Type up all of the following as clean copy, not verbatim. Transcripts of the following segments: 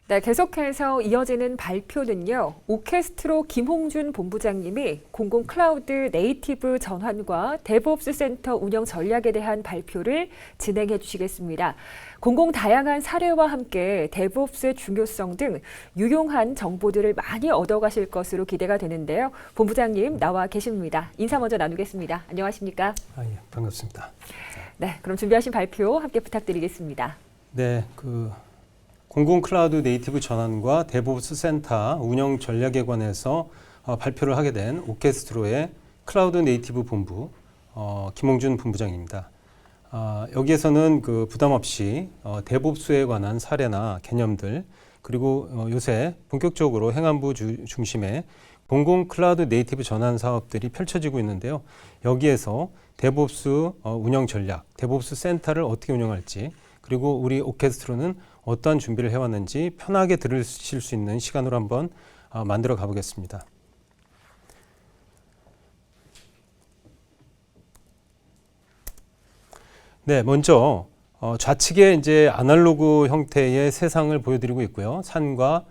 네, 계속해서 이어지는 발표는요. 오케스트로 김홍준 본부장님이 공공 클라우드 네이티브 전환과 데브옵스 센터 운영 전략에 대한 발표를 진행해 주시겠습니다. 공공 다양한 사례와 함께 데브옵스의 중요성 등 유용한 정보들을 많이 얻어가실 것으로 기대가 되는데요. 본부장님 나와 계십니다. 인사 먼저 나누겠습니다. 안녕하십니까? 예, 반갑습니다. 네, 그럼 준비하신 발표 함께 부탁드리겠습니다. 네, 공공 클라우드 네이티브 전환과 데브옵스 센터 운영 전략에 관해서 발표를 하게 된 오케스트로의 클라우드 네이티브 본부 김홍준 본부장입니다. 여기에서는 부담 없이 데브옵스에 관한 사례나 개념들 그리고 요새 본격적으로 행안부 중심의 공공 클라우드 네이티브 전환 사업들이 펼쳐지고 있는데요. 여기에서 데브옵스 운영 전략, 데브옵스 센터를 어떻게 운영할지 그리고 우리 오케스트로는 어떠한 준비를 해왔는지 편하게 들으실 수 있는 시간으로 한번 만들어 가보겠습니다. 네, 먼저 좌측에 이제 아날로그 형태의 세상을 보여드리고 있고요. 산과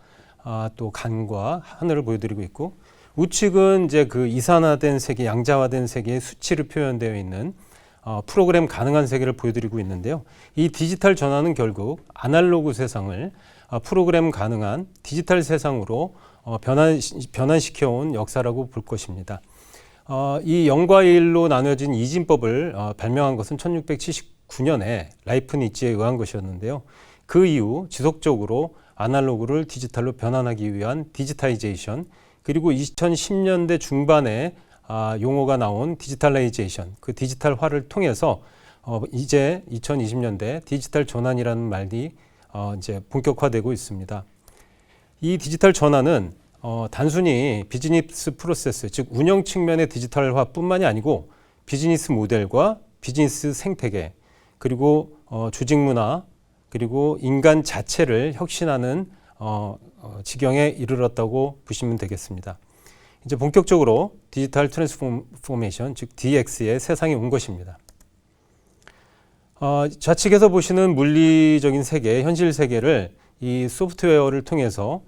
또 강과 하늘을 보여드리고 있고, 우측은 이제 이산화된 세계, 양자화된 세계의 수치로 표현되어 있는 프로그램 가능한 세계를 보여드리고 있는데요. 이 디지털 전환은 결국 아날로그 세상을 프로그램 가능한 디지털 세상으로 변환시켜온 역사라고 볼 것입니다. 이 0과 1로 나눠진 이진법을 발명한 것은 1679년에 라이프니츠에 의한 것이었는데요. 그 이후 지속적으로 아날로그를 디지털로 변환하기 위한 디지타이제이션, 그리고 2010년대 중반에 용어가 나온 디지털라이제이션, 그 디지털화를 통해서 이제 2020년대 디지털 전환이라는 말이 이제 본격화되고 있습니다. 이 디지털 전환은 단순히 비즈니스 프로세스, 즉 운영 측면의 디지털화뿐만이 아니고 비즈니스 모델과 비즈니스 생태계, 그리고 조직 문화, 그리고 인간 자체를 혁신하는 지경에 이르렀다고 보시면 되겠습니다. 이제 본격적으로 디지털 트랜스포메이션, 즉 DX의 세상이 온 것입니다. 좌측에서 보시는 물리적인 세계, 현실 세계를 이 소프트웨어를 통해서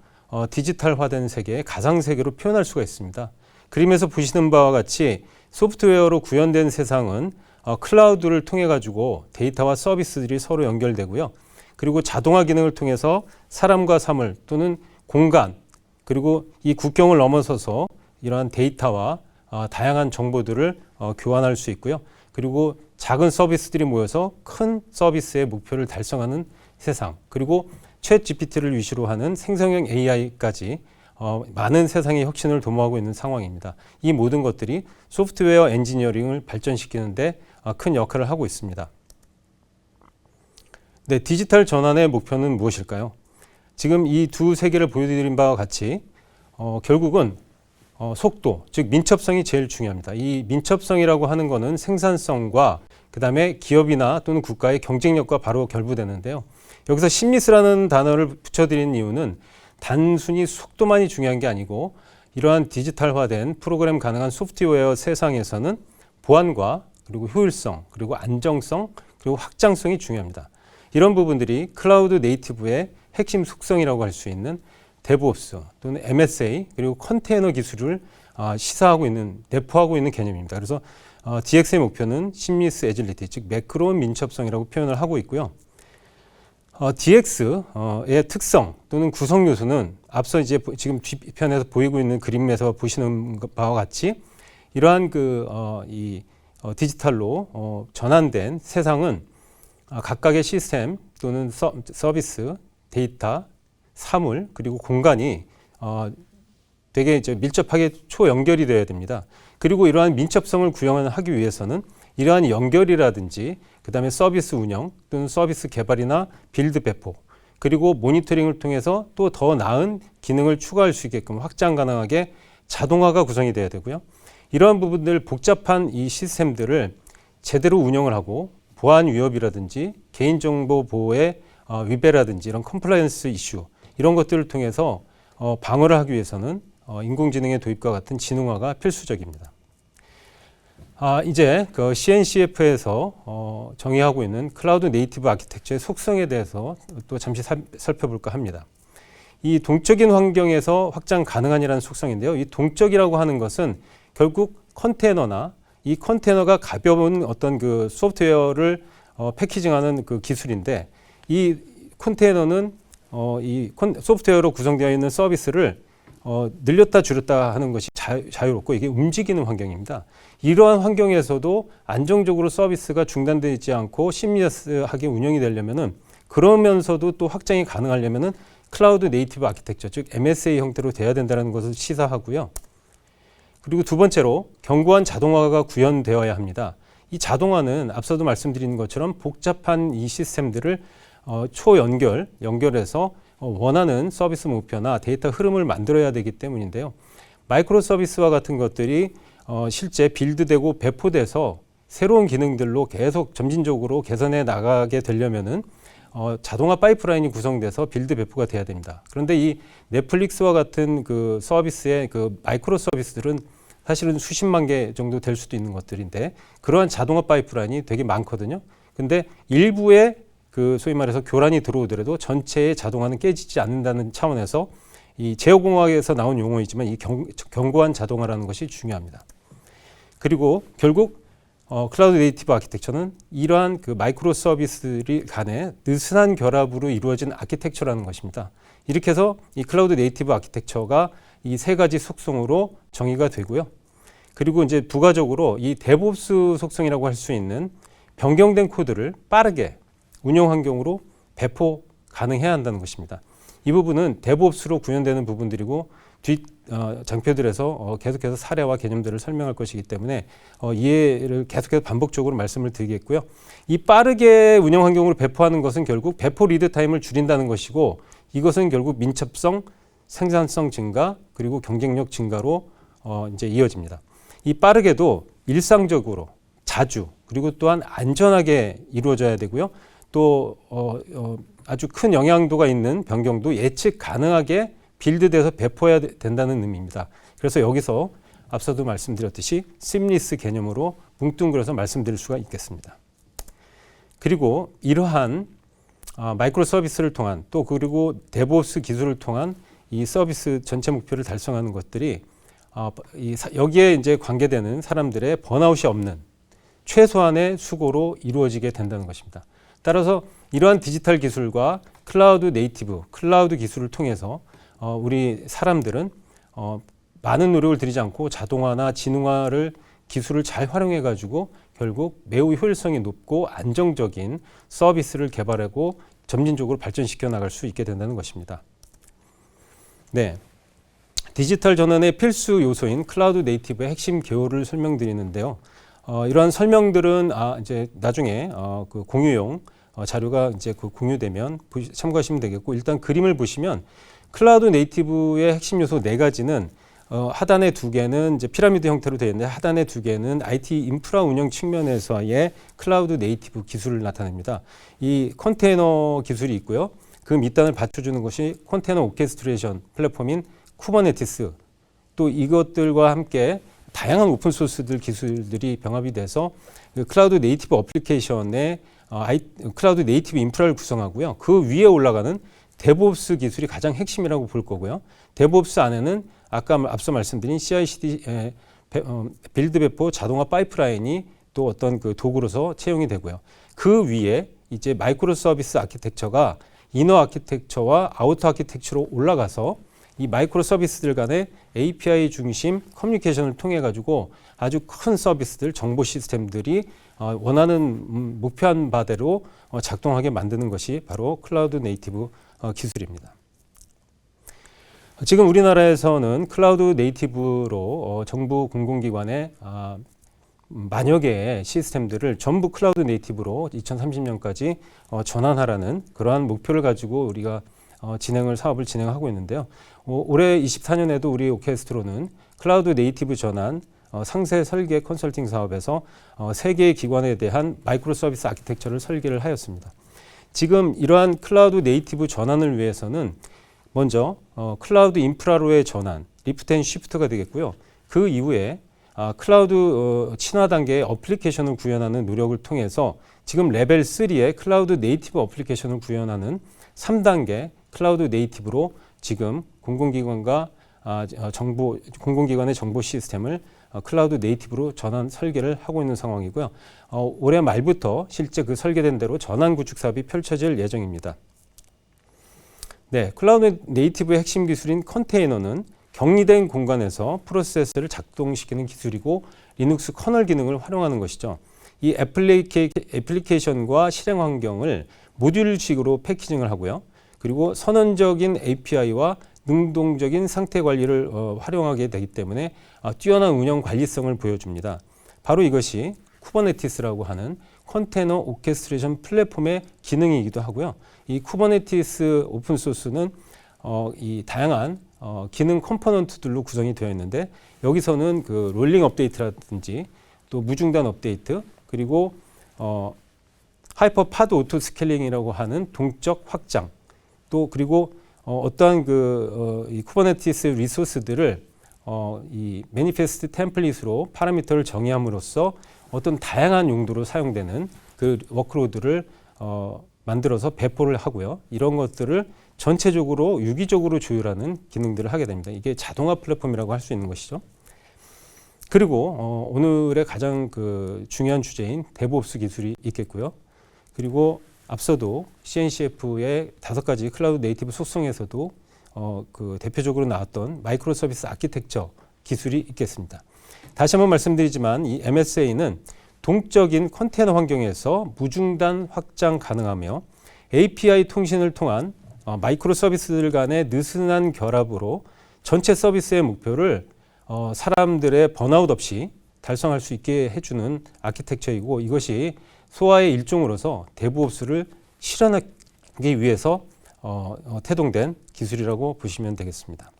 디지털화된 세계, 가상 세계로 표현할 수가 있습니다. 그림에서 보시는 바와 같이 소프트웨어로 구현된 세상은 클라우드를 통해 가지고 데이터와 서비스들이 서로 연결되고요. 그리고 자동화 기능을 통해서 사람과 사물 또는 공간, 그리고 이 국경을 넘어서서 이러한 데이터와 다양한 정보들을 교환할 수 있고요. 그리고 작은 서비스들이 모여서 큰 서비스의 목표를 달성하는 세상, 그리고 챗 GPT를 위시로 하는 생성형 AI까지 많은 세상의 혁신을 도모하고 있는 상황입니다. 이 모든 것들이 소프트웨어 엔지니어링을 발전시키는 데 큰 역할을 하고 있습니다. 네, 디지털 전환의 목표는 무엇일까요? 지금 이 두 세계를 보여드린 바와 같이 결국은 속도, 즉 민첩성이 제일 중요합니다. 이 민첩성이라고 하는 것은 생산성과 그다음에 기업이나 또는 국가의 경쟁력과 바로 결부되는데요. 여기서 심리스라는 단어를 붙여드린 이유는 단순히 속도만이 중요한 게 아니고 이러한 디지털화된 프로그램 가능한 소프트웨어 세상에서는 보안과 그리고 효율성, 그리고 안정성, 그리고 확장성이 중요합니다. 이런 부분들이 클라우드 네이티브의 핵심 속성이라고 할 수 있는 데브옵스 또는 MSA 그리고 컨테이너 기술을 시사하고 있는, 내포하고 있는 개념입니다. 그래서 DX의 목표는 심리스 애질리티, 즉 매크로 민첩성이라고 표현을 하고 있고요. DX의 특성 또는 구성 요소는 앞서 이제 지금 뒤편에서 보이고 있는 그림에서 보시는 바와 같이 이러한 디지털로 전환된 세상은 각각의 시스템 또는 서비스, 데이터, 사물 그리고 공간이 되게 이제 밀접하게 초연결이 되어야 됩니다. 그리고 이러한 민첩성을 구현하기 위해서는 이러한 연결이라든지 그다음에 서비스 운영 또는 서비스 개발이나 빌드 배포 그리고 모니터링을 통해서 또 더 나은 기능을 추가할 수 있게끔 확장 가능하게 자동화가 구성이 돼야 되고요. 이러한 부분들 복잡한 이 시스템들을 제대로 운영을 하고 보안 위협이라든지 개인정보 보호의 위배라든지 이런 컴플라이언스 이슈 이런 것들을 통해서 방어를 하기 위해서는 인공지능의 도입과 같은 지능화가 필수적입니다. 이제 CNCF에서 정의하고 있는 클라우드 네이티브 아키텍처의 속성에 대해서 또 잠시 살펴볼까 합니다. 이 동적인 환경에서 확장 가능한이라는 속성인데요. 이 동적이라고 하는 것은 결국 컨테이너나 이 컨테이너가 가벼운 어떤 그 소프트웨어를 패키징하는 그 기술인데, 이 컨테이너는 소프트웨어로 구성되어 있는 서비스를 늘렸다 줄였다 하는 것이 자유롭고 이게 움직이는 환경입니다. 이러한 환경에서도 안정적으로 서비스가 중단되지 않고 시미러스하게 운영이 되려면은, 그러면서도 또 확장이 가능하려면은 클라우드 네이티브 아키텍처, 즉 MSA 형태로 돼야 된다는 것을 시사하고요. 그리고 두 번째로 견고한 자동화가 구현되어야 합니다. 이 자동화는 앞서도 말씀드린 것처럼 복잡한 이 시스템들을 연결해서 원하는 서비스 목표나 데이터 흐름을 만들어야 되기 때문인데요. 마이크로 서비스와 같은 것들이 실제 빌드되고 배포돼서 새로운 기능들로 계속 점진적으로 개선해 나가게 되려면은 자동화 파이프라인이 구성돼서 빌드 배포가 돼야 됩니다. 그런데 이 넷플릭스와 같은 그 서비스의 그 마이크로 서비스들은 사실은 수십만 개 정도 될 수도 있는 것들인데, 그러한 자동화 파이프라인이 되게 많거든요. 근데 일부의 그 소위 말해서 교란이 들어오더라도 전체의 자동화는 깨지지 않는다는 차원에서 이 제어공학에서 나온 용어이지만 이 견고한 자동화라는 것이 중요합니다. 그리고 결국 클라우드 네이티브 아키텍처는 이러한 그 마이크로 서비스들 간의 느슨한 결합으로 이루어진 아키텍처라는 것입니다. 이렇게 해서 이 클라우드 네이티브 아키텍처가 이 세 가지 속성으로 정의가 되고요. 그리고 이제 부가적으로 이 데브옵스 속성이라고 할 수 있는 변경된 코드를 빠르게 운영 환경으로 배포 가능해야 한다는 것입니다. 이 부분은 데브옵스로 구현되는 부분들이고 뒷 장표들에서 계속해서 사례와 개념들을 설명할 것이기 때문에 이해를 계속해서 반복적으로 말씀을 드리겠고요. 이 빠르게 운영 환경으로 배포하는 것은 결국 배포 리드 타임을 줄인다는 것이고, 이것은 결국 민첩성, 생산성 증가, 그리고 경쟁력 증가로 이제 이어집니다. 이 빠르게도 일상적으로 자주, 그리고 또한 안전하게 이루어져야 되고요. 또 아주 큰 영향도가 있는 변경도 예측 가능하게 빌드돼서 배포해야 된다는 의미입니다. 그래서 여기서 앞서도 말씀드렸듯이 심리스 개념으로 뭉뚱그려서 말씀드릴 수가 있겠습니다. 그리고 이러한 마이크로 서비스를 통한, 또 그리고 데브옵스 기술을 통한 이 서비스 전체 목표를 달성하는 것들이 여기에 이제 관계되는 사람들의 번아웃이 없는 최소한의 수고로 이루어지게 된다는 것입니다. 따라서 이러한 디지털 기술과 클라우드 네이티브, 클라우드 기술을 통해서 우리 사람들은 많은 노력을 들이지 않고 자동화나 지능화를 기술을 잘 활용해 가지고 결국 매우 효율성이 높고 안정적인 서비스를 개발하고 점진적으로 발전시켜 나갈 수 있게 된다는 것입니다. 네, 디지털 전환의 필수 요소인 클라우드 네이티브의 핵심 개요를 설명드리는데요. 이러한 설명들은 이제 나중에 그 공유용 자료가 이제 그 공유되면 참고하시면 되겠고, 일단 그림을 보시면 클라우드 네이티브의 핵심 요소 네 가지는 하단의 두 개는 이제 피라미드 형태로 되어 있는데, 하단의 두 개는 IT 인프라 운영 측면에서의 클라우드 네이티브 기술을 나타냅니다. 이 컨테이너 기술이 있고요. 그 밑단을 받쳐주는 것이 컨테이너 오케스트레이션 플랫폼인 쿠버네티스, 또 이것들과 함께 다양한 오픈소스들 기술들이 병합이 돼서 그 클라우드 네이티브 어플리케이션의 클라우드 네이티브 인프라를 구성하고요. 그 위에 올라가는 데브옵스 기술이 가장 핵심이라고 볼 거고요. 데브옵스 안에는 아까 앞서 말씀드린 CI/CD 빌드 배포 자동화 파이프라인이 또 어떤 그 도구로서 채용이 되고요. 그 위에 이제 마이크로 서비스 아키텍처가 이너 아키텍처와 아우터 아키텍처로 올라가서 이 마이크로 서비스들 간의 API 중심 커뮤니케이션을 통해 가지고 아주 큰 서비스들, 정보 시스템들이 원하는 목표한 바대로 작동하게 만드는 것이 바로 클라우드 네이티브 기술입니다. 지금 우리나라에서는 클라우드 네이티브로 정부 공공기관의 만여 개의 시스템들을 전부 클라우드 네이티브로 2030년까지 전환하라는 그러한 목표를 가지고 우리가 사업을 진행하고 있는데요. 올해 24년에도 우리 오케스트로는 클라우드 네이티브 전환 상세 설계 컨설팅 사업에서 3개의 기관에 대한 마이크로 서비스 아키텍처를 설계를 하였습니다. 지금 이러한 클라우드 네이티브 전환을 위해서는 먼저 클라우드 인프라로의 전환, 리프트 앤 시프트가 되겠고요. 그 이후에 클라우드 친화 단계의 어플리케이션을 구현하는 노력을 통해서 지금 레벨 3의 클라우드 네이티브 어플리케이션을 구현하는 3단계 클라우드 네이티브로 지금 공공기관의 정보 시스템을 클라우드 네이티브로 전환 설계를 하고 있는 상황이고요. 올해 말부터 실제 그 설계된 대로 전환 구축 사업이 펼쳐질 예정입니다. 네, 클라우드 네이티브의 핵심 기술인 컨테이너는 격리된 공간에서 프로세스를 작동시키는 기술이고 리눅스 커널 기능을 활용하는 것이죠. 이 애플리케이션과 실행 환경을 모듈식으로 패키징을 하고요. 그리고 선언적인 API와 능동적인 상태 관리를 활용하게 되기 때문에 뛰어난 운영 관리성을 보여줍니다. 바로 이것이 쿠버네티스라고 하는 컨테이너 오케스트레이션 플랫폼의 기능이기도 하고요. 이 쿠버네티스 오픈소스는 이 다양한 기능 컴포넌트들로 구성이 되어 있는데 여기서는 그 롤링 업데이트라든지 또 무중단 업데이트 그리고 하이퍼 파드 오토 스케일링이라고 하는 동적 확장 또 그리고 어떠한 이 쿠버네티스 리소스들을 이 매니페스트 템플릿으로 파라미터를 정의함으로써 어떤 다양한 용도로 사용되는 그 워크로드를 만들어서 배포를 하고요. 이런 것들을 전체적으로 유기적으로 조율하는 기능들을 하게 됩니다. 이게 자동화 플랫폼이라고 할 수 있는 것이죠. 그리고 오늘의 가장 그 중요한 주제인 데브옵스 기술이 있겠고요. 그리고 앞서도 CNCF의 5가지 클라우드 네이티브 속성에서도 그 대표적으로 나왔던 마이크로 서비스 아키텍처 기술이 있겠습니다. 다시 한번 말씀드리지만 이 MSA는 동적인 컨테이너 환경에서 무중단 확장 가능하며 API 통신을 통한 마이크로 서비스들 간의 느슨한 결합으로 전체 서비스의 목표를 사람들의 번아웃 없이 달성할 수 있게 해주는 아키텍처이고 이것이 소아의 일종으로서 데브옵스를 실현하기 위해서 태동된 기술이라고 보시면 되겠습니다.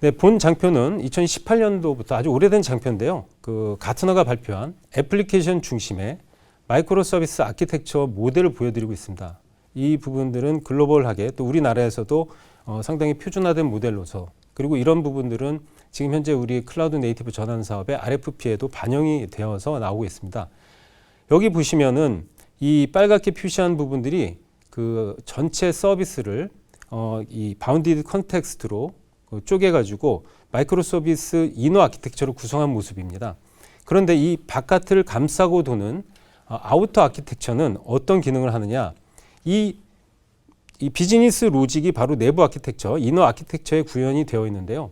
네, 본 장표는 2018년도부터 아주 오래된 장표인데요. 그 가트너가 발표한 애플리케이션 중심의 마이크로 서비스 아키텍처 모델을 보여드리고 있습니다. 이 부분들은 글로벌하게 또 우리나라에서도 상당히 표준화된 모델로서 그리고 이런 부분들은 지금 현재 우리 클라우드 네이티브 전환 사업의 RFP에도 반영이 되어서 나오고 있습니다. 여기 보시면은 이 빨갛게 표시한 부분들이 그 전체 서비스를 이 바운디드 컨텍스트로 쪼개가지고 마이크로 서비스 이너 아키텍처로 구성한 모습입니다. 그런데 이 바깥을 감싸고 도는 아우터 아키텍처는 어떤 기능을 하느냐? 이 비즈니스 로직이 바로 내부 아키텍처, 이너 아키텍처에 구현이 되어 있는데요.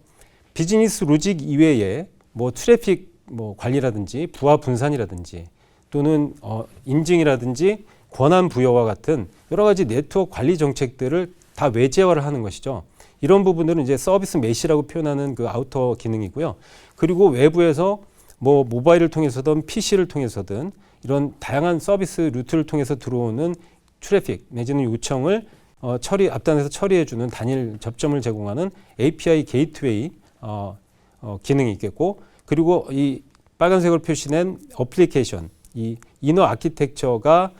비즈니스 로직 이외에 뭐 트래픽 관리라든지 부하 분산이라든지 또는 인증이라든지 권한 부여와 같은 여러 가지 네트워크 관리 정책들을 다 외재화를 하는 것이죠. 이런 부분들은 이제 서비스 메시라고 표현하는 그 아우터 기능이고요. 그리고 외부에서 뭐 모바일을 통해서든 PC를 통해서든 이런 다양한 서비스 루트를 통해서 들어오는 트래픽 내지는 요청을 앞단에서 처리해주는 단일 접점을 제공하는 API 게이트웨이 기능이 있겠고 그리고 이 빨간색으로 표시된 어플리케이션 이 이너 아키텍처가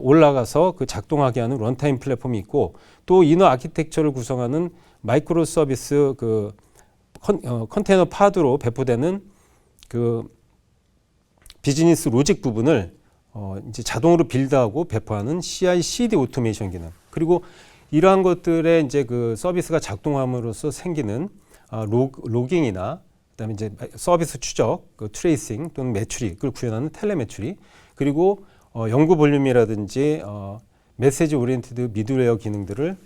올라가서 그 작동하게 하는 런타임 플랫폼이 있고 또 이너 아키텍처를 구성하는 마이크로 서비스 그 컨테이너 파드로 배포되는 그 비즈니스 로직 부분을 이제 자동으로 빌드하고 배포하는 CI/CD 오토메이션 기능 그리고 이러한 것들의 이제 그 서비스가 작동함으로써 생기는 로깅이나 그다음에 이제 서비스 추적, 그 트레이싱 또는 매출이익을 구현하는 텔레매출이 그리고 연구 볼륨이라든지 메시지 오리엔티드 미드웨어 기능들을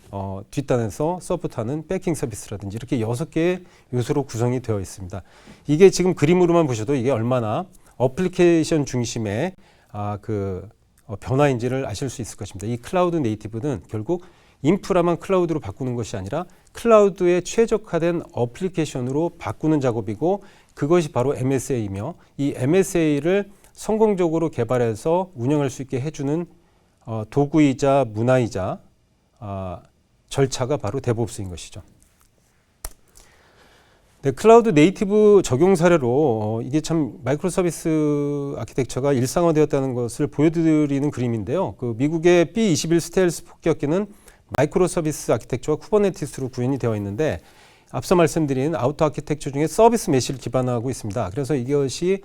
뒷단에서 서포트하는 백킹 서비스라든지 이렇게 6개의 요소로 구성이 되어 있습니다. 이게 지금 그림으로만 보셔도 이게 얼마나 어플리케이션 중심의 변화인지를 아실 수 있을 것입니다. 이 클라우드 네이티브는 결국 인프라만 클라우드로 바꾸는 것이 아니라 클라우드에 최적화된 어플리케이션으로 바꾸는 작업이고 그것이 바로 MSA이며 이 MSA를 성공적으로 개발해서 운영할 수 있게 해주는 도구이자 문화이자 절차가 바로 데브옵스인 것이죠. 네, 클라우드 네이티브 적용 사례로 이게 참 마이크로 서비스 아키텍처가 일상화되었다는 것을 보여드리는 그림인데요. 그 미국의 B-21 스텔스 폭격기는 마이크로 서비스 아키텍처와 쿠버네티스로 구현이 되어 있는데 앞서 말씀드린 아우터 아키텍처 중에 서비스 메시를 기반하고 있습니다. 그래서 이것이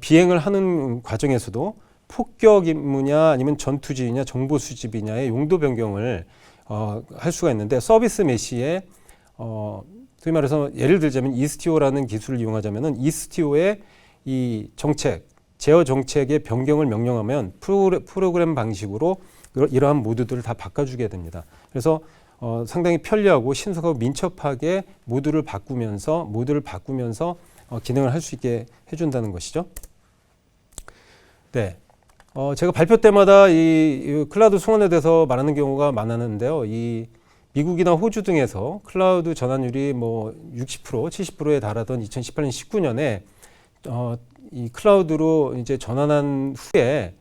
비행을 하는 과정에서도 폭격 임무냐 아니면 전투지휘냐 정보 수집이냐의 용도 변경을 할 수가 있는데 서비스 메시에 소위 말해서 예를 들자면 이스티오라는 기술을 이용하자면은 이스티오의 이 정책, 제어 정책의 변경을 명령하면 프로그램 방식으로 이러한 모드들을 다 바꿔주게 됩니다. 그래서 상당히 편리하고 신속하고 민첩하게 모드를 바꾸면서 기능을 할 수 있게 해준다는 것이죠. 네, 제가 발표 때마다 이 클라우드 송환에 대해서 말하는 경우가 많았는데요. 이 미국이나 호주 등에서 클라우드 전환율이 뭐 60%, 70%에 달하던 2018년, 19년에 이 클라우드로 이제 전환한 후에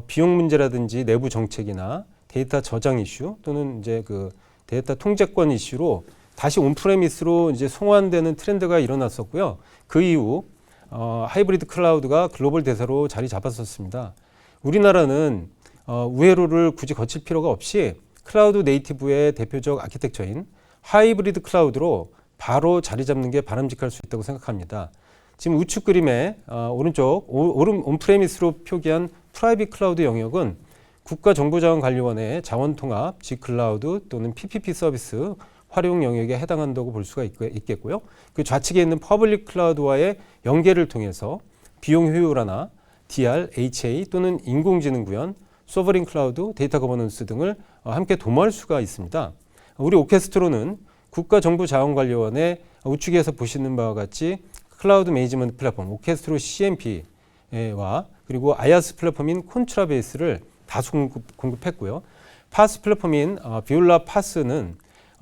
비용 문제라든지 내부 정책이나 데이터 저장 이슈 또는 이제 그 데이터 통제권 이슈로 다시 온프레미스로 이제 송환되는 트렌드가 일어났었고요. 그 이후 하이브리드 클라우드가 글로벌 대세로 자리 잡았었습니다. 우리나라는 우회로를 굳이 거칠 필요가 없이 클라우드 네이티브의 대표적 아키텍처인 하이브리드 클라우드로 바로 자리 잡는 게 바람직할 수 있다고 생각합니다. 지금 우측 그림의 오른쪽 온프레미스로 표기한 프라이빗 클라우드 영역은 국가정보자원관리원의 자원통합, G클라우드 또는 PPP 서비스 활용 영역에 해당한다고 볼 수가 있겠고요. 그 좌측에 있는 퍼블릭 클라우드와의 연계를 통해서 비용 효율화나 DR, HA 또는 인공지능 구현, 소버린 클라우드, 데이터 거버넌스 등을 함께 도모할 수가 있습니다. 우리 오케스트로는 국가정보자원관리원의 우측에서 보시는 바와 같이 클라우드 매니지먼트 플랫폼 오케스트로 CMP와 그리고 IaaS 플랫폼인 콘트라베이스를 다수 공급했고요. 파스 플랫폼인 비올라 파스는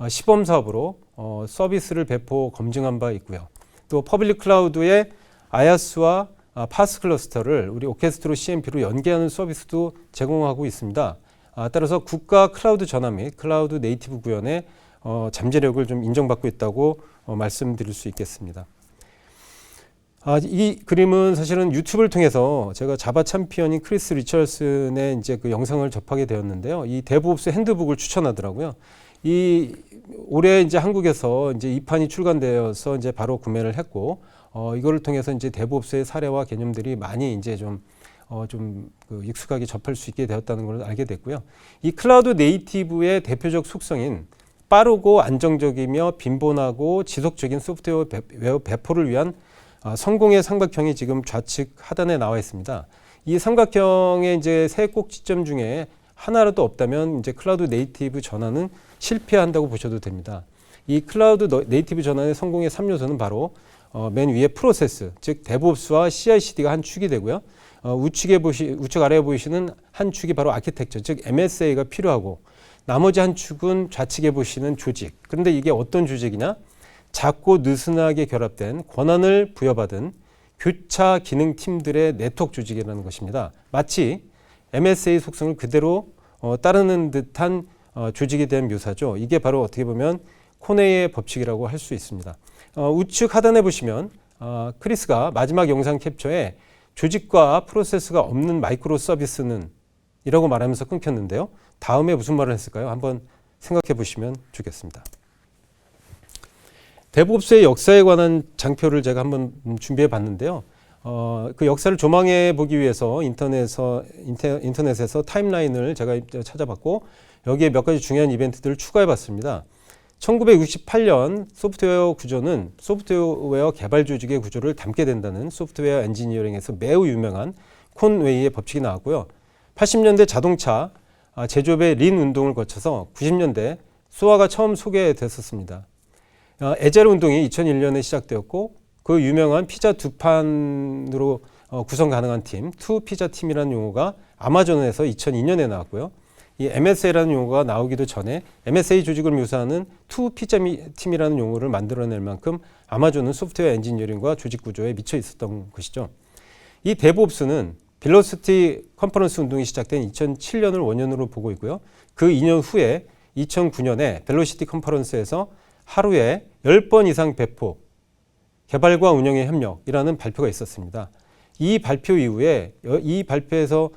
시범 사업으로 서비스를 배포 검증한 바 있고요. 또 퍼블릭 클라우드의 IaaS와 파스 클러스터를 우리 오케스트로 CMP로 연계하는 서비스도 제공하고 있습니다. 따라서 국가 클라우드 전환 및 클라우드 네이티브 구현의 잠재력을 좀 인정받고 있다고 말씀드릴 수 있겠습니다. 이 그림은 사실은 유튜브를 통해서 제가 자바 챔피언인 크리스 리처슨의 이제 그 영상을 접하게 되었는데요. 이 데브옵스 핸드북을 추천하더라고요. 이 올해 이제 한국에서 이제 2판이 출간되어서 이제 바로 구매를 했고, 이거를 통해서 이제 데브옵스의 사례와 개념들이 많이 이제 좀 그 익숙하게 접할 수 있게 되었다는 걸 알게 됐고요. 이 클라우드 네이티브의 대표적 속성인 빠르고 안정적이며 빈번하고 지속적인 소프트웨어 배포를 위한 성공의 삼각형이 지금 좌측 하단에 나와 있습니다. 이 삼각형의 이제 세 꼭지점 중에 하나라도 없다면 이제 클라우드 네이티브 전환은 실패한다고 보셔도 됩니다. 이 클라우드 네이티브 전환의 성공의 3요소는 바로 맨 위에 프로세스, 즉 데브옵스와 CI/CD가 한 축이 되고요. 우측 아래에 보이시는 한 축이 바로 아키텍처, 즉 MSA가 필요하고 나머지 한 축은 좌측에 보시는 조직. 그런데 이게 어떤 조직이냐? 작고 느슨하게 결합된 권한을 부여받은 교차 기능 팀들의 네트워크 조직이라는 것입니다. 마치 MSA 속성을 그대로 따르는 듯한 조직에 대한 묘사죠. 이게 바로 어떻게 보면 코네의 법칙이라고 할 수 있습니다. 우측 하단에 보시면 크리스가 마지막 영상 캡처에 조직과 프로세스가 없는 마이크로 서비스는 이라고 말하면서 끊겼는데요. 다음에 무슨 말을 했을까요? 한번 생각해 보시면 좋겠습니다. 데브옵스의 역사에 관한 장표를 제가 한번 준비해 봤는데요. 그 역사를 조망해 보기 위해서 인터넷에서 타임라인을 제가 찾아봤고 여기에 몇 가지 중요한 이벤트들을 추가해 봤습니다. 1968년 소프트웨어 구조는 소프트웨어 개발 조직의 구조를 담게 된다는 소프트웨어 엔지니어링에서 매우 유명한 콘웨이의 법칙이 나왔고요. 80년대 자동차 제조업의 린 운동을 거쳐서 90년대 소아가 처음 소개됐었습니다. 에젤 운동이 2001년에 시작되었고 그 유명한 피자 두 판으로 구성 가능한 팀, 투 피자 팀이라는 용어가 아마존에서 2002년에 나왔고요. 이 MSA라는 용어가 나오기도 전에 MSA 조직을 묘사하는 투 피자 팀이라는 용어를 만들어낼 만큼 아마존은 소프트웨어 엔지니어링과 조직 구조에 미쳐 있었던 것이죠. 이 데브옵스는 벨로시티 컨퍼런스 운동이 시작된 2007년을 원년으로 보고 있고요. 그 2년 후에 2009년에 벨로시티 컨퍼런스에서 하루에 10번 이상 배포, 개발과 운영의 협력이라는 발표가 있었습니다. 이 발표 이후에 이 발표에서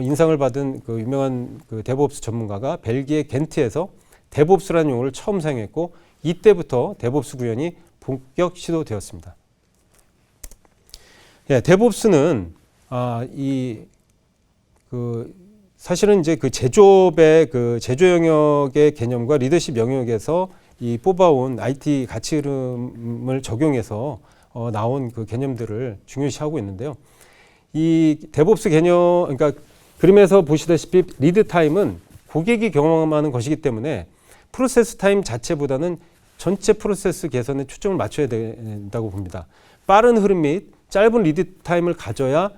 인상을 받은 그 유명한 그 데브옵스 전문가가 벨기에 겐트에서 데브옵스라는 용어를 처음 사용했고 이때부터 데브옵스 구현이 본격 시도되었습니다. 데브옵스는 사실은 이제 그 제조업의 그 제조 영역의 개념과 리더십 영역에서 이 뽑아온 IT 가치 흐름을 적용해서 나온 그 개념들을 중요시하고 있는데요. 이 데브옵스 개념, 그러니까 그림에서 보시다시피 리드 타임은 고객이 경험하는 것이기 때문에 프로세스 타임 자체보다는 전체 프로세스 개선에 초점을 맞춰야 된다고 봅니다. 빠른 흐름 및 짧은 리드 타임을 가져야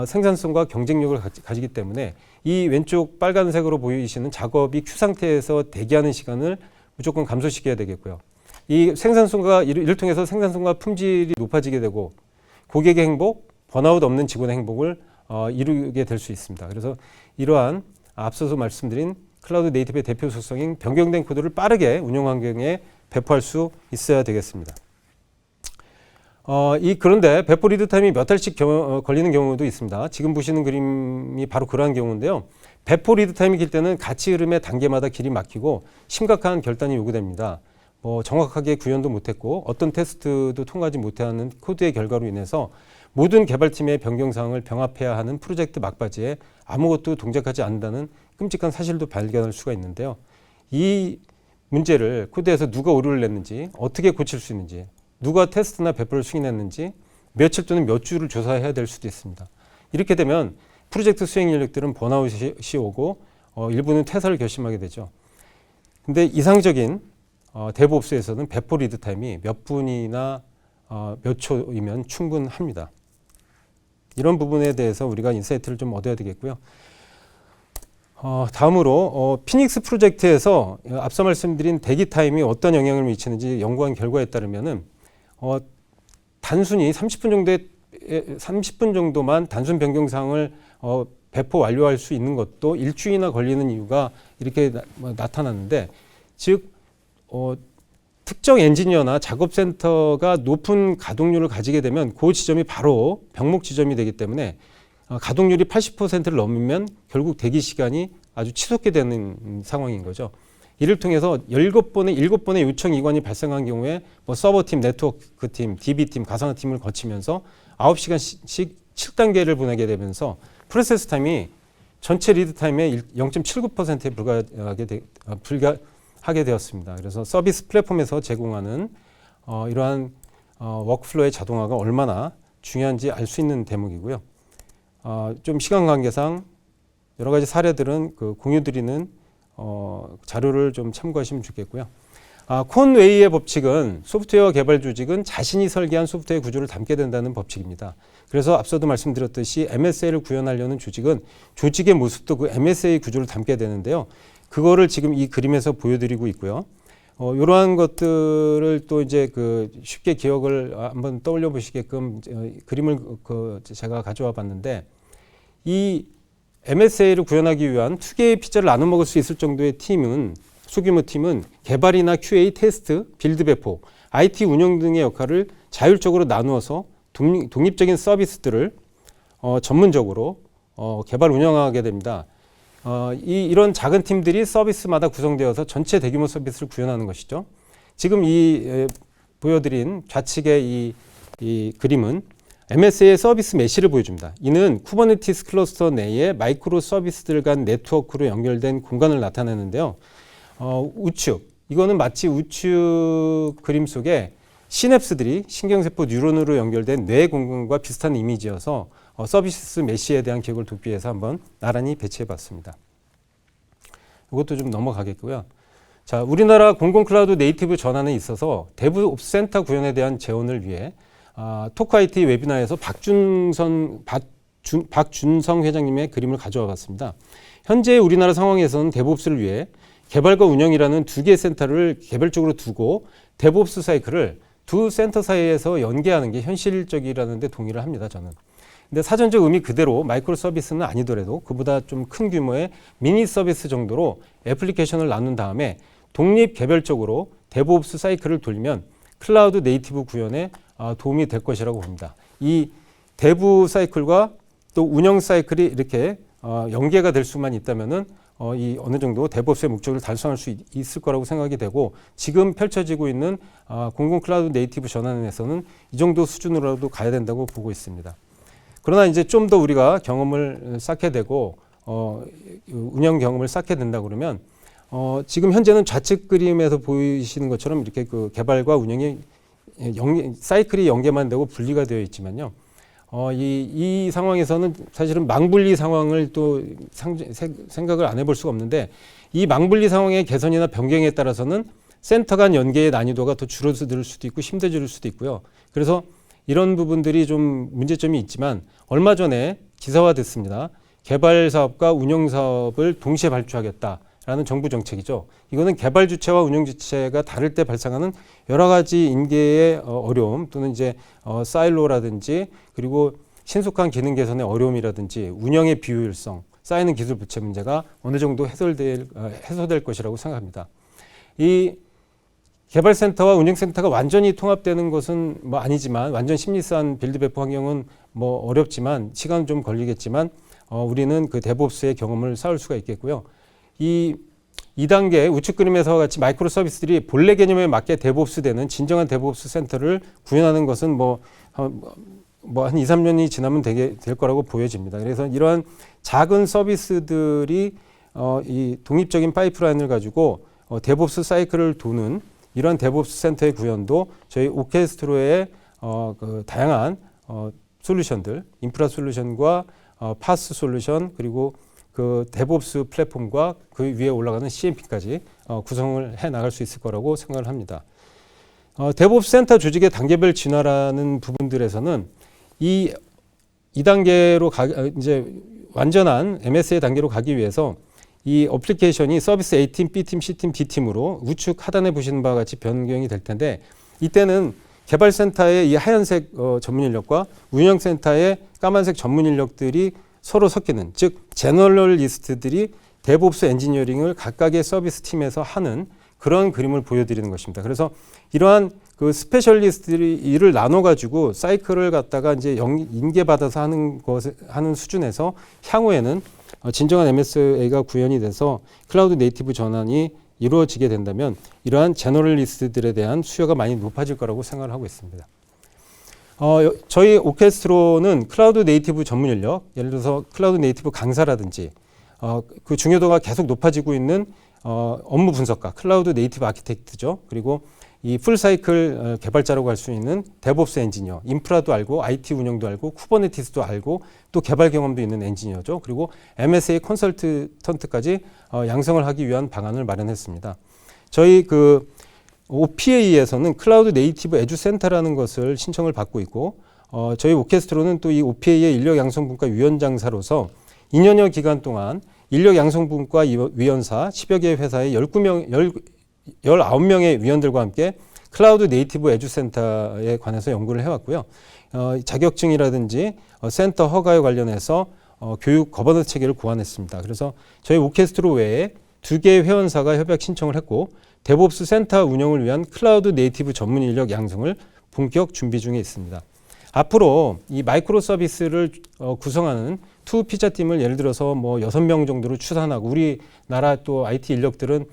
생산성과 경쟁력을 가지기 때문에 이 왼쪽 빨간색으로 보이시는 작업이 큐 상태에서 대기하는 시간을 무조건 감소시켜야 되겠고요. 이 생산성과 이를 통해서 생산성과 품질이 높아지게 되고 고객의 행복, 번아웃 없는 직원의 행복을 이루게 될 수 있습니다. 그래서 이러한 앞서서 말씀드린 클라우드 네이티브의 대표 속성인 변경된 코드를 빠르게 운영 환경에 배포할 수 있어야 되겠습니다. 그런데 배포 리드 타임이 몇 달씩 걸리는 경우도 있습니다. 지금 보시는 그림이 바로 그러한 경우인데요. 배포 리드 타임이 길 때는 가치 흐름의 단계마다 길이 막히고 심각한 결단이 요구됩니다. 정확하게 구현도 못했고 어떤 테스트도 통과하지 못하는 코드의 결과로 인해서 모든 개발팀의 변경사항을 병합해야 하는 프로젝트 막바지에 아무것도 동작하지 않는다는 끔찍한 사실도 발견할 수가 있는데요. 이 문제를 코드에서 누가 오류를 냈는지, 어떻게 고칠 수 있는지, 누가 테스트나 배포를 승인했는지 며칠 또는 몇 주를 조사해야 될 수도 있습니다. 이렇게 되면 프로젝트 수행 인력들은 번아웃이 오고 일부는 퇴사를 결심하게 되죠. 근데 이상적인 데브옵스에서는 배포 리드 타임이 몇 분이나 몇 초이면 충분합니다. 이런 부분에 대해서 우리가 인사이트를 좀 얻어야 되겠고요. 다음으로 피닉스 프로젝트에서 앞서 말씀드린 대기 타임이 어떤 영향을 미치는지 연구한 결과에 따르면은 단순히 30분 정도만 단순 변경 사항을 배포 완료할 수 있는 것도 일주일이나 걸리는 이유가 이렇게 나타났는데, 즉 특정 엔지니어나 작업센터가 높은 가동률을 가지게 되면 그 지점이 바로 병목 지점이 되기 때문에 가동률이 80%를 넘으면 결국 대기 시간이 아주 치솟게 되는 상황인 거죠. 이를 통해서 7번의 요청 이관이 발생한 경우에 서버팀, 네트워크팀, DB팀, 가상화팀을 거치면서 9시간씩 7단계를 보내게 되면서 프로세스 타임이 전체 리드 타임의 0.79%에 불과하게 되었습니다. 그래서 서비스 플랫폼에서 제공하는 이러한 워크플로우의 자동화가 얼마나 중요한지 알 수 있는 대목이고요. 좀 시간 관계상 여러 가지 사례들은 공유드리는 자료를 좀 참고하시면 좋겠고요. 콘웨이의 법칙은 소프트웨어 개발 조직은 자신이 설계한 소프트웨어 구조를 담게 된다는 법칙입니다. 그래서 앞서도 말씀드렸듯이 MSA를 구현하려는 조직은 조직의 모습도 그 MSA 구조를 담게 되는데요. 그거를 지금 이 그림에서 보여드리고 있고요. 이러한 것들을 또 이제 쉽게 기억을 한번 떠올려 보시게끔 그림을 제가 가져와 봤는데, 이 MSA를 구현하기 위한 2개의 피자를 나눠 먹을 수 있을 정도의 팀은, 소규모 팀은 개발이나 QA, 테스트, 빌드 배포, IT 운영 등의 역할을 자율적으로 나누어서 독립적인 서비스들을 전문적으로 개발 운영하게 됩니다. 이런 작은 팀들이 서비스마다 구성되어서 전체 대규모 서비스를 구현하는 것이죠. 지금 보여드린 좌측의 이 그림은 MSA의 서비스 메시를 보여줍니다. 이는 쿠버네티스 클러스터 내에 마이크로 서비스들 간 네트워크로 연결된 공간을 나타내는데요. 우측, 이거는 마치 우측 그림 속에 시냅스들이 신경세포 뉴런으로 연결된 뇌 공간과 비슷한 이미지여서 서비스 메시에 대한 기억을 돕기 위해서 한번 나란히 배치해 봤습니다. 이것도 좀 넘어가겠고요. 자, 우리나라 공공 클라우드 네이티브 전환에 있어서 데브옵스 센터 구현에 대한 재원을 위해 토크 IT 웨비나에서 박준성 회장님의 그림을 가져와 봤습니다. 현재 우리나라 상황에서는 데브옵스를 위해 개발과 운영이라는 2개의 센터를 개별적으로 두고 데브옵스 사이클을 두 센터 사이에서 연계하는 게 현실적이라는 데 동의를 합니다, 저는. 근데 사전적 의미 그대로 마이크로 서비스는 아니더라도 그보다 좀 큰 규모의 미니 서비스 정도로 애플리케이션을 나눈 다음에 독립 개별적으로 데브옵스 사이클을 돌리면 클라우드 네이티브 구현에 도움이 될 것이라고 봅니다. 이 데브 사이클과 또 운영 사이클이 이렇게 연계가 될 수만 있다면은 이 어느 정도 데브옵스의 목적을 달성할 수 있을 거라고 생각이 되고, 지금 펼쳐지고 있는 공공 클라우드 네이티브 전환에서는 이 정도 수준으로라도 가야 된다고 보고 있습니다. 그러나 이제 좀 더 우리가 경험을 쌓게 되고 운영 경험을 쌓게 된다 그러면 지금 현재는 좌측 그림에서 보이시는 것처럼 이렇게 그 개발과 운영이 사이클이 연계만 되고 분리가 되어 있지만요. 이 상황에서는 사실은 망분리 상황을 또 생각을 안 해볼 수가 없는데 이 망분리 상황의 개선이나 변경에 따라서는 센터 간 연계의 난이도가 더 줄어들 수도 있고 힘들어질 수도 있고요. 그래서 이런 부분들이 좀 문제점이 있지만 얼마 전에 기사화됐습니다. 개발 사업과 운영 사업을 동시에 발주하겠다라는 정부 정책이죠. 이거는 개발 주체와 운영 주체가 다를 때 발생하는 여러 가지 인계의 어려움 또는 이제 사일로라든지 그리고 신속한 기능 개선의 어려움이라든지 운영의 비효율성, 쌓이는 기술 부채 문제가 어느 정도 해소될 것이라고 생각합니다. 이 개발센터와 운영센터가 완전히 통합되는 것은 뭐 아니지만 완전 심리스한 빌드 배포 환경은 뭐 어렵지만 시간은 좀 걸리겠지만 우리는 그 데브옵스의 경험을 쌓을 수가 있겠고요. 이 2단계 우측 그림에서와 같이 마이크로 서비스들이 본래 개념에 맞게 데브옵스 되는 진정한 데브옵스 센터를 구현하는 것은 뭐 한 2, 3년이 지나면 될 거라고 보여집니다. 그래서 이러한 작은 서비스들이 이 독립적인 파이프라인을 가지고 데브옵스 사이클을 도는 이러한 데브옵스 센터의 구현도 저희 오케스트로의 그 다양한 솔루션들, 인프라 솔루션과 파스 솔루션 그리고 그 데브옵스 플랫폼과 그 위에 올라가는 CMP까지 구성을 해 나갈 수 있을 거라고 생각을 합니다. 데브옵스 센터 조직의 단계별 진화라는 부분들에서는 이 2단계로 이제 완전한 MSA 단계로 가기 위해서 이 어플리케이션이 서비스 A팀, B팀, C팀, D팀으로 우측 하단에 보시는 바와 같이 변경이 될 텐데 이때는 개발센터의 이 하얀색 전문 인력과 운영센터의 까만색 전문 인력들이 서로 섞이는 즉 제너럴리스트들이 데브옵스 엔지니어링을 각각의 서비스 팀에서 하는 그런 그림을 보여드리는 것입니다. 그래서 이러한 그 스페셜리스트들이 일을 나눠가지고 사이클을 갖다가 이제 인계받아서 하는 수준에서 향후에는 진정한 MSA가 구현이 돼서 클라우드 네이티브 전환이 이루어지게 된다면 이러한 제너럴리스트들에 대한 수요가 많이 높아질 거라고 생각을 하고 있습니다. 저희 오케스트로는 클라우드 네이티브 전문 인력, 예를 들어서 클라우드 네이티브 강사라든지 그 중요도가 계속 높아지고 있는 업무 분석가, 클라우드 네이티브 아키텍트죠. 그리고 이 풀사이클 개발자라고 할 수 있는 데브옵스 엔지니어, 인프라도 알고 IT 운영도 알고 쿠버네티스도 알고 또 개발 경험도 있는 엔지니어죠. 그리고 MSA 컨설턴트까지 양성을 하기 위한 방안을 마련했습니다. 저희 그 OPA에서는 클라우드 네이티브 에듀 센터라는 것을 신청을 받고 있고 저희 오케스트로는 또 이 OPA의 인력 양성분과 위원장사로서 2년여 기간 동안 인력 양성분과 위원사 10여 개의 회사의 19명의 위원들과 함께 클라우드 네이티브 에듀 센터에 관해서 연구를 해왔고요. 자격증이라든지 센터 허가에 관련해서 교육 거버넌스 체계를 고안했습니다. 그래서 저희 오케스트로 외에 2개의 회원사가 협약 신청을 했고 데브옵스 센터 운영을 위한 클라우드 네이티브 전문 인력 양성을 본격 준비 중에 있습니다. 앞으로 이 마이크로 서비스를 구성하는 투 피자팀을 예를 들어서 뭐 6명 정도로 추산하고 우리나라 또 IT 인력들은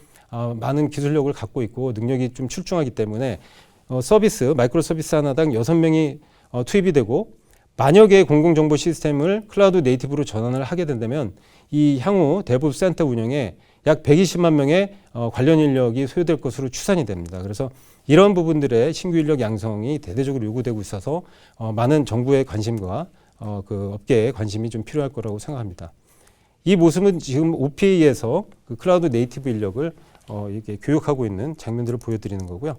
많은 기술력을 갖고 있고 능력이 좀 출중하기 때문에 마이크로 서비스 하나당 6명이 투입이 되고 만여 개의 공공정보 시스템을 클라우드 네이티브로 전환을 하게 된다면 이 향후 데브옵스 센터 운영에 약 120만 명의 관련 인력이 소요될 것으로 추산이 됩니다. 그래서 이런 부분들의 신규 인력 양성이 대대적으로 요구되고 있어서 많은 정부의 관심과 그 업계의 관심이 좀 필요할 거라고 생각합니다. 이 모습은 지금 OPA에서 그 클라우드 네이티브 인력을 이렇게 교육하고 있는 장면들을 보여드리는 거고요.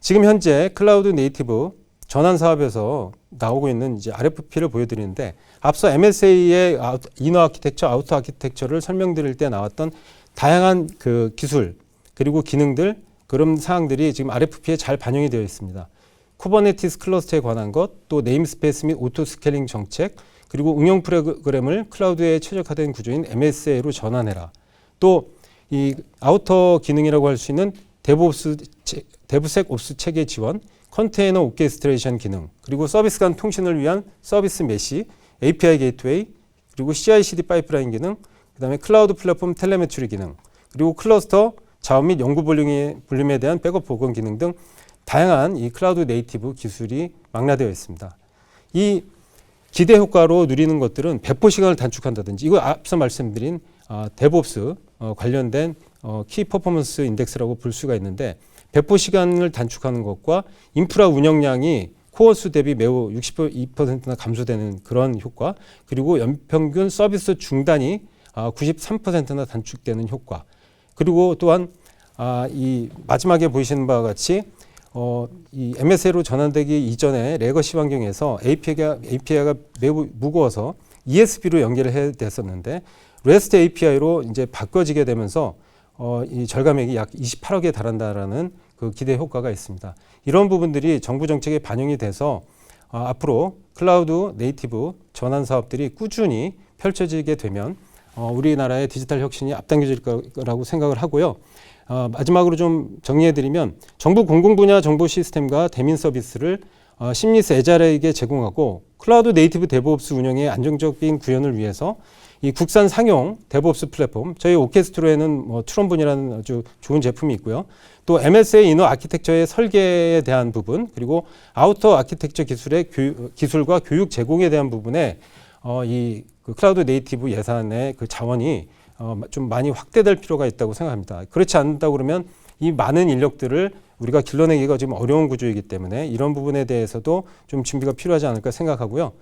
지금 현재 클라우드 네이티브 전환 사업에서 나오고 있는 이제 RFP를 보여드리는데 앞서 MSA의 이너 아키텍처, 아우터 아키텍처를 설명드릴 때 나왔던 다양한 그 기술 그리고 기능들 그런 사항들이 지금 RFP에 잘 반영이 되어 있습니다. 쿠버네티스 클러스터에 관한 것, 또 네임스페이스 및 오토 스케일링 정책, 그리고 응용 프로그램을 클라우드에 최적화된 구조인 MSA로 전환해라. 또 이 아우터 기능이라고 할 수 있는 데브섹옵스 체계 지원, 컨테이너 오케스트레이션 기능, 그리고 서비스 간 통신을 위한 서비스 메시, API 게이트웨이, 그리고 CI/CD 파이프라인 기능, 그다음에 클라우드 플랫폼 텔레메트리 기능, 그리고 클러스터 자원 및 연구 볼륨에 대한 백업 보건 기능 등 다양한 이 클라우드 네이티브 기술이 망라되어 있습니다. 이 기대 효과로 누리는 것들은 배포 시간을 단축한다든지 이거 앞서 말씀드린 DevOps 관련된 키 퍼포먼스 인덱스라고 볼 수가 있는데 배포 시간을 단축하는 것과 인프라 운영량이 코어 수 대비 매우 62%나 감소되는 그런 효과, 그리고 연평균 서비스 중단이 93%나 단축되는 효과, 그리고 또한 이 마지막에 보이시는 바와 같이 이 MSA로 전환되기 이전에 레거시 환경에서 API가 매우 무거워서 ESB로 연결해야 됐었는데 REST API로 이제 바꿔지게 되면서 이 절감액이 약 28억에 달한다라는 그 기대 효과가 있습니다. 이런 부분들이 정부 정책에 반영이 돼서 앞으로 클라우드 네이티브 전환 사업들이 꾸준히 펼쳐지게 되면 우리나라의 디지털 혁신이 앞당겨질 거라고 생각을 하고요. 마지막으로 좀 정리해드리면 정부 공공 분야 정보 시스템과 대민 서비스를 심리스 애자에게 제공하고 클라우드 네이티브 데브옵스 운영의 안정적인 구현을 위해서 이 국산 상용 데브옵스 플랫폼, 저희 오케스트로에는 트럼본이라는 아주 좋은 제품이 있고요. 또 MSA 이너 아키텍처의 설계에 대한 부분, 그리고 아우터 아키텍처 기술과 교육 제공에 대한 부분에 그 클라우드 네이티브 예산의 그 자원이 좀 많이 확대될 필요가 있다고 생각합니다. 그렇지 않는다 그러면 이 많은 인력들을 우리가 길러내기가 지금 어려운 구조이기 때문에 이런 부분에 대해서도 좀 준비가 필요하지 않을까 생각하고요.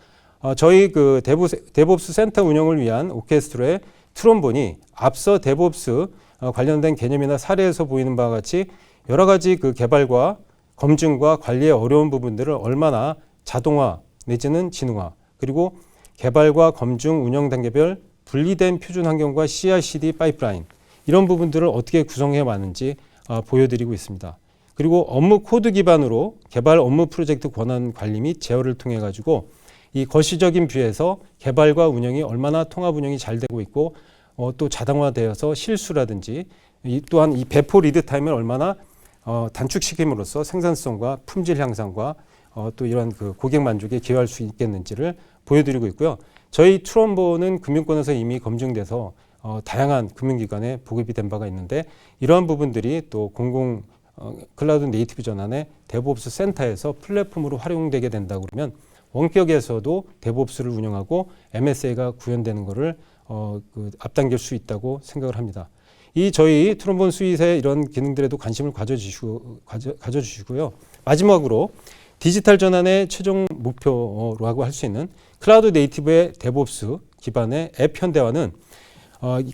저희 그 데브옵스 센터 운영을 위한 오케스트로의 트럼본이 앞서 데브옵스 관련된 개념이나 사례에서 보이는 바와 같이 여러 가지 그 개발과 검증과 관리의 어려운 부분들을 얼마나 자동화 내지는 지능화, 그리고 개발과 검증 운영 단계별 분리된 표준 환경과 CI/CD 파이프라인, 이런 부분들을 어떻게 구성해 왔는지 보여드리고 있습니다. 그리고 업무 코드 기반으로 개발 업무 프로젝트 권한 관리 및 제어를 통해 가지고 이 거시적인 뷰에서 개발과 운영이 얼마나 통합 운영이 잘 되고 있고 또 자동화되어서 실수라든지 또한 이 배포 리드 타임을 얼마나 단축시킴으로써 생산성과 품질 향상과 또 이런 그 고객 만족에 기여할 수 있겠는지를 보여드리고 있고요. 저희 트럼본은 금융권에서 이미 검증돼서 다양한 금융기관에 보급이 된 바가 있는데 이러한 부분들이 또 공공 클라우드 네이티브 전환의 데브옵스 센터에서 플랫폼으로 활용되게 된다 그러면 원격에서도 데브옵스를 운영하고 MSA가 구현되는 것을 앞당길 수 있다고 생각을 합니다. 이 저희 트럼본 스윗의 이런 기능들에도 관심을 가져주시고요. 마지막으로 디지털 전환의 최종 목표라고 할 수 있는 클라우드 네이티브의 데브옵스 기반의 앱 현대화는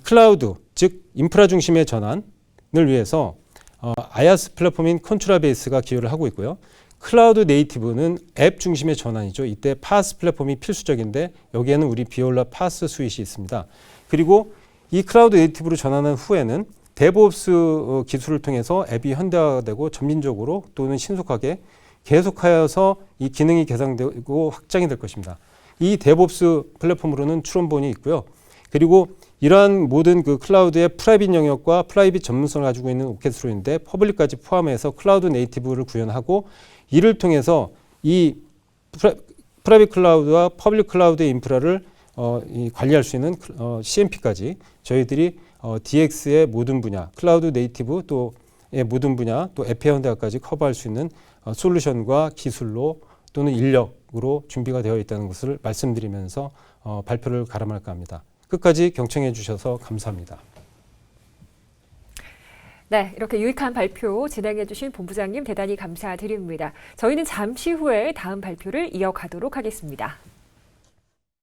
클라우드, 즉 인프라 중심의 전환을 위해서 IaaS 플랫폼인 컨트라베이스가 기여를 하고 있고요. 클라우드 네이티브는 앱 중심의 전환이죠. 이때 파스 플랫폼이 필수적인데 여기에는 우리 비올라 파스 스윗이 있습니다. 그리고 이 클라우드 네이티브로 전환한 후에는 데브옵스 기술을 통해서 앱이 현대화되고 점진적으로 또는 신속하게 계속하여서 이 기능이 개선되고 확장이 될 것입니다. 이 데브옵스 플랫폼으로는 트럼본이 있고요. 그리고 이러한 모든 그 클라우드의 프라이빗 영역과 프라이빗 전문성을 가지고 있는 오케스트로인데 퍼블릭까지 포함해서 클라우드 네이티브를 구현하고 이를 통해서 이 프라이빗 클라우드와 퍼블릭 클라우드의 인프라를 관리할 수 있는 CMP까지 저희들이 DX의 모든 분야, 클라우드 네이티브 또의 모든 분야, 또 에페 현대화까지 커버할 수 있는 솔루션과 기술로 또는 인력으로 준비가 되어 있다는 것을 말씀드리면서 발표를 가름할까 합니다. 끝까지 경청해 주셔서 감사합니다. 네, 이렇게 유익한 발표 진행해 주신 본부장님 대단히 감사드립니다. 저희는 잠시 후에 다음 발표를 이어가도록 하겠습니다.